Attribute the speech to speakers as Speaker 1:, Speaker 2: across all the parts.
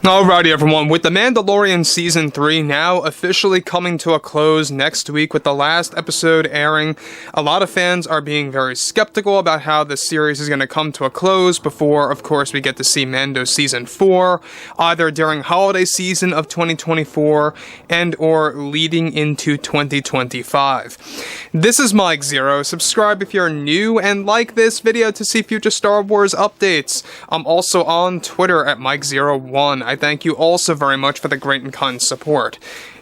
Speaker 1: Alrighty everyone, with The Mandalorian Season 3 now officially coming to a close next week with the last episode airing, a lot of fans are being very skeptical about how this series is going to come to a close before, of course, we get to see Mando Season 4, either during holiday season of 2024 and or leading into 2025. This is Mike Zero. Subscribe if you're new and like this video to see future Star Wars updates. I'm also on Twitter at Mike01. I thank you also very much for the great and kind support.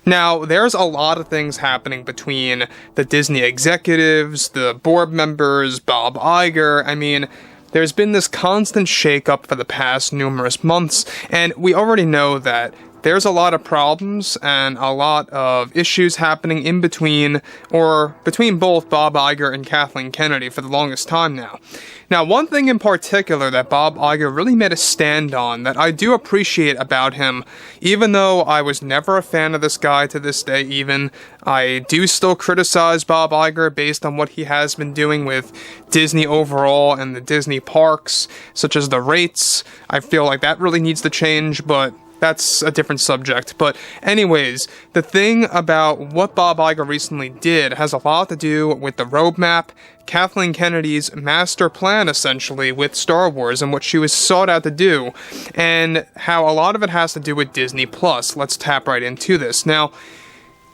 Speaker 1: Now, there's a lot of things happening between the Disney executives, the board members, Bob Iger. I mean, there's been this constant shakeup for the past numerous months, and we already know that there's a lot of problems and a lot of issues happening in between, or between both Bob Iger and Kathleen Kennedy for the longest time now. Now, one thing in particular that Bob Iger really made a stand on that I do appreciate about him, even though I was never a fan of this guy to this day even, I do still criticize Bob Iger based on what he has been doing with Disney overall and the Disney parks, such as the rates. I feel like that really needs to change, but that's a different subject. But anyways, the thing about what Bob Iger recently did has a lot to do with the roadmap, Kathleen Kennedy's master plan, essentially, with Star Wars and what she was sought out to do, and how a lot of it has to do with Disney+. Let's tap right into this. Now,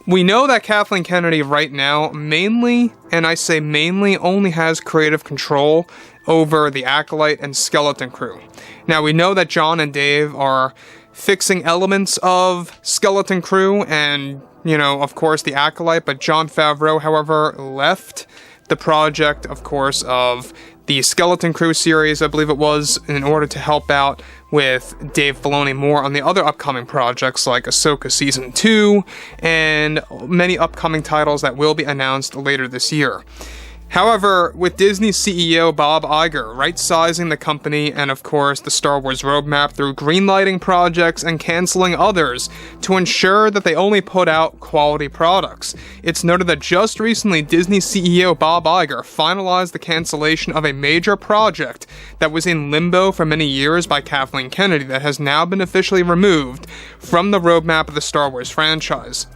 Speaker 1: we know that Kathleen Kennedy right now mainly, and I say mainly, only has creative control over the Acolyte and Skeleton Crew. Now, we know that John and Dave are fixing elements of Skeleton Crew and, you know, of course, the Acolyte, but Jon Favreau, however, left the project, of course, of the Skeleton Crew series, I believe it was, in order to help out with Dave Filoni more on the other upcoming projects like Ahsoka Season 2 and many upcoming titles that will be announced later this year. However, with Disney CEO Bob Iger right-sizing the company and, of course, the Star Wars roadmap through greenlighting projects and canceling others to ensure that they only put out quality products, it's noted that just recently Disney CEO Bob Iger finalized the cancellation of a major project that was in limbo for many years by Kathleen Kennedy that has now been officially removed from the roadmap of the Star Wars franchise.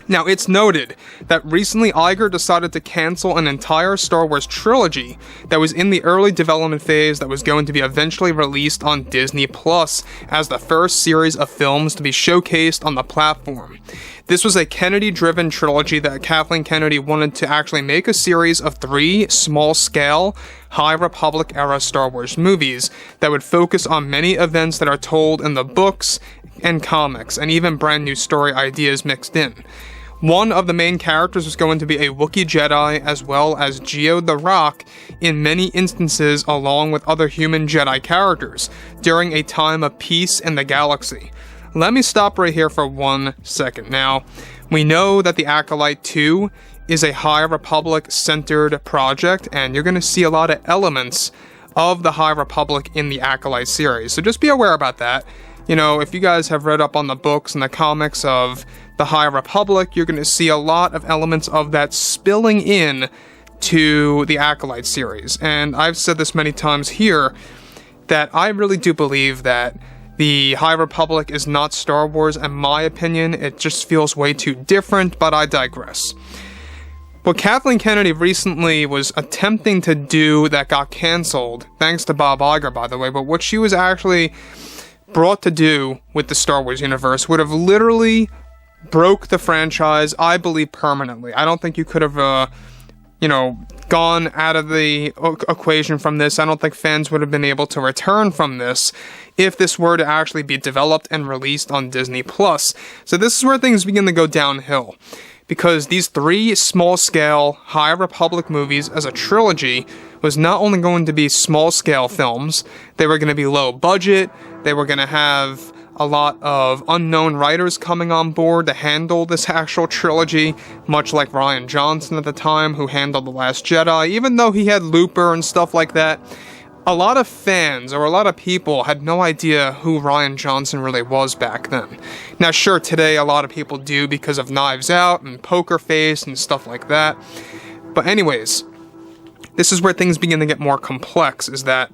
Speaker 1: Now, it's noted that recently Iger decided to cancel an entire Star Wars trilogy that was in the early development phase that was going to be eventually released on Disney Plus as the first series of films to be showcased on the platform. This was a Kennedy-driven trilogy that Kathleen Kennedy wanted to actually make a series of 3 small-scale, High Republic-era Star Wars movies that would focus on many events that are told in the books and comics, and even brand new story ideas mixed in. One of the main characters was going to be a Wookiee Jedi, as well as Geo the Rock, in many instances along with other human Jedi characters, during a time of peace in the galaxy. Let me stop right here for 1 second. Now, we know that the Acolyte 2 is a High Republic-centered project, and you're going to see a lot of elements of the High Republic in the Acolyte series, so just be aware about that. You know, if you guys have read up on the books and the comics of the High Republic, you're going to see a lot of elements of that spilling in to the Acolyte series. And I've said this many times here, that I really do believe that the High Republic is not Star Wars, in my opinion. It just feels way too different, but I digress. What Kathleen Kennedy recently was attempting to do that got canceled, thanks to Bob Iger, by the way, but what she was actually brought to do with the Star Wars universe would have literally broke the franchise, I believe, permanently. I don't think you could have, gone out of the equation from this. I don't think fans would have been able to return from this if this were to actually be developed and released on Disney+. So this is where things begin to go downhill, because these 3 small-scale High Republic movies as a trilogy was not only going to be small-scale films, they were going to be low budget, they were going to have a lot of unknown writers coming on board to handle this actual trilogy, much like Rian Johnson at the time, who handled The Last Jedi, even though he had Looper and stuff like that. A lot of fans, or a lot of people, had no idea who Rian Johnson really was back then. Now, sure, today a lot of people do because of Knives Out and Poker Face and stuff like that. But anyways, this is where things begin to get more complex, is that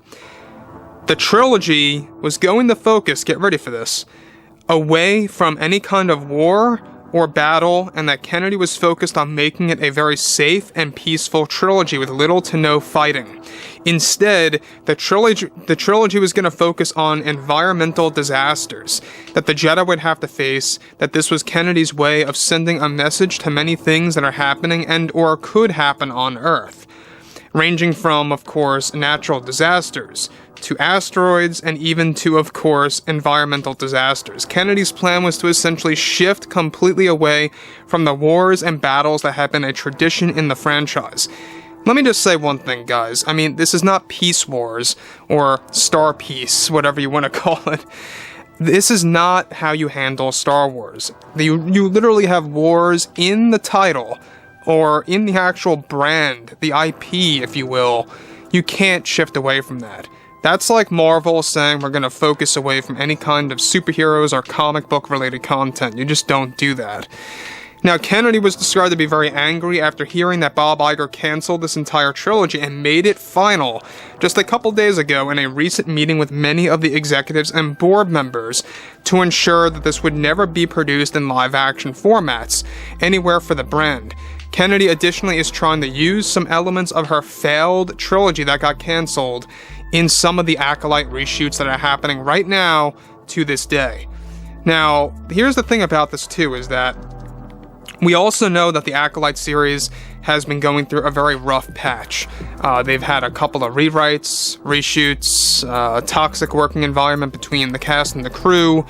Speaker 1: The trilogy was going to focus, get ready for this, away from any kind of war or battle, and that Kennedy was focused on making it a very safe and peaceful trilogy with little to no fighting. Instead, the trilogy was going to focus on environmental disasters that the Jedi would have to face, that this was Kennedy's way of sending a message to many things that are happening and or could happen on Earth, ranging from, of course, natural disasters, to asteroids, and even to, of course, environmental disasters. Kennedy's plan was to essentially shift completely away from the wars and battles that have been a tradition in the franchise. Let me just say one thing, guys. I mean, this is not Peace Wars, or Star Peace, whatever you want to call it. This is not how you handle Star Wars. You literally have wars in the title, or in the actual brand, the IP, if you will. You can't shift away from that. That's like Marvel saying we're going to focus away from any kind of superheroes or comic book related content. You just don't do that. Now, Kennedy was described to be very angry after hearing that Bob Iger canceled this entire trilogy and made it final just a couple days ago in a recent meeting with many of the executives and board members to ensure that this would never be produced in live-action formats anywhere for the brand. Kennedy additionally is trying to use some elements of her failed trilogy that got canceled in some of the Acolyte reshoots that are happening right now to this day. Now, here's the thing about this too, is that we also know that the Acolyte series has been going through a very rough patch. They've had a couple of rewrites, reshoots, toxic working environment between the cast and the crew.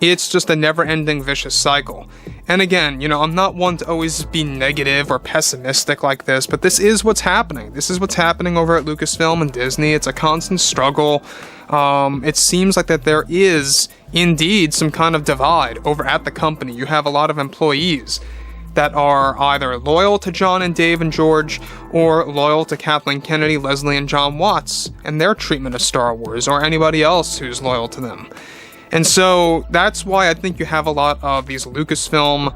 Speaker 1: It's just a never-ending vicious cycle. And again, I'm not one to always be negative or pessimistic like this, but this is what's happening. This is what's happening over at Lucasfilm and Disney. It's a constant struggle. It seems like that there is indeed some kind of divide over at the company. You have a lot of employees that are either loyal to John and Dave and George, or loyal to Kathleen Kennedy, Leslie, and John Watts, and their treatment of Star Wars, or anybody else who's loyal to them. And so that's why I think you have a lot of these Lucasfilm,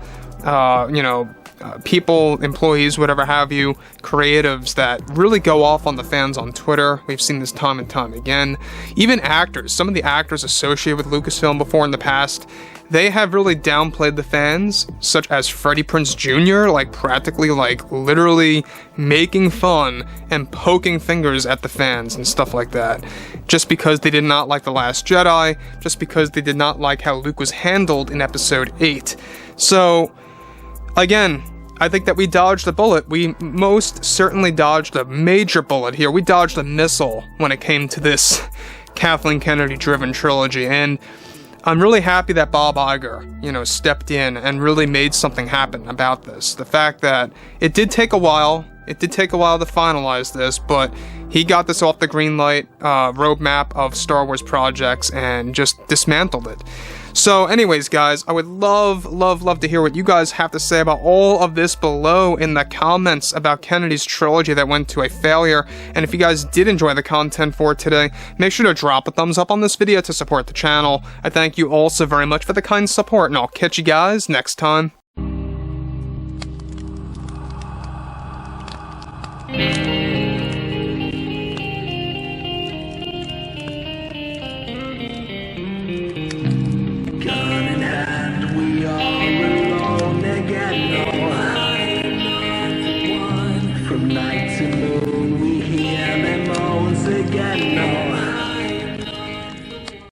Speaker 1: people, employees, whatever have you, creatives that really go off on the fans on Twitter. We've seen this time and time again. Even actors, some of the actors associated with Lucasfilm before in the past, they have really downplayed the fans, such as Freddie Prinze Jr., practically, literally making fun and poking fingers at the fans and stuff like that, just because they did not like The Last Jedi, just because they did not like how Luke was handled in Episode 8. So, again, I think that we dodged a bullet. We most certainly dodged a major bullet here. We dodged a missile when it came to this Kathleen Kennedy-driven trilogy, and I'm really happy that Bob Iger, stepped in and really made something happen about this. The fact that it did take a while to finalize this, but he got this off the greenlight roadmap of Star Wars projects and just dismantled it. So anyways, guys, I would love to hear what you guys have to say about all of this below in the comments about Kennedy's trilogy that went to a failure. And if you guys did enjoy the content for today, make sure to drop a thumbs up on this video to support the channel. I thank you all so very much for the kind support, and I'll catch you guys next time.
Speaker 2: From night to moon.